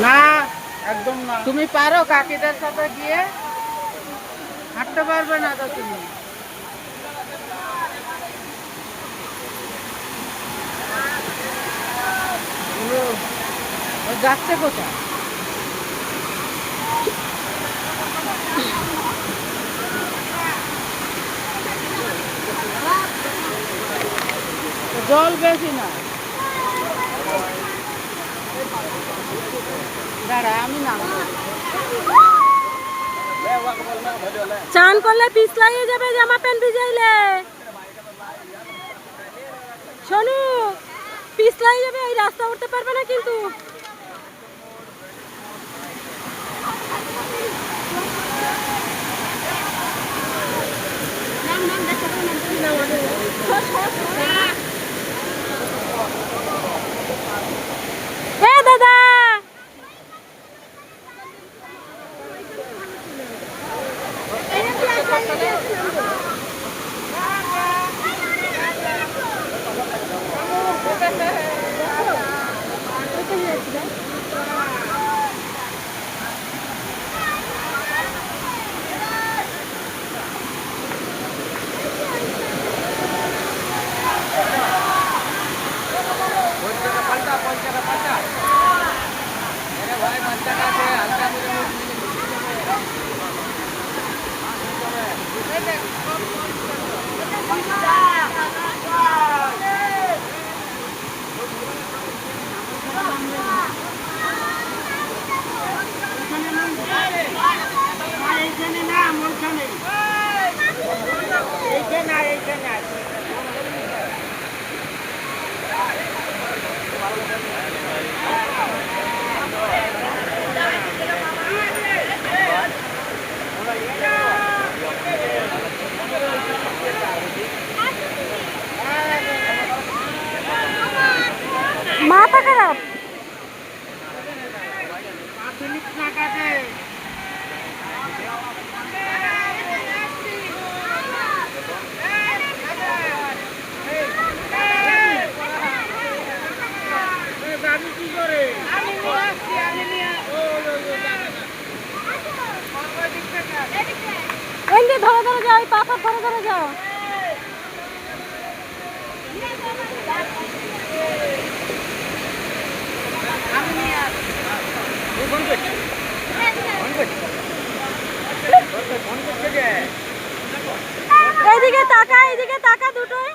না, একদম না। তুমি পারো কাকিদের সাথে গিয়ে? হাঁটতে পারবে না তো তুমি। ও যাচ্ছে কোথায়? জল বেশি না, দাঁড়া আমি নামবো। চান করলে পিছলাইয়ে যাবে, জামা প্যান্ট ভিজাইলে। শোনো, পিছলাই যাবে, এই রাস্তা উঠতে পারবে না কিন্তু। দাদা মাথা খারাপ। এমনি ধরে ধরে যাও, এই পাথর ধরে ধরে যাও। এইদিকে তাকা, এইদিকে তাকা দুটোই।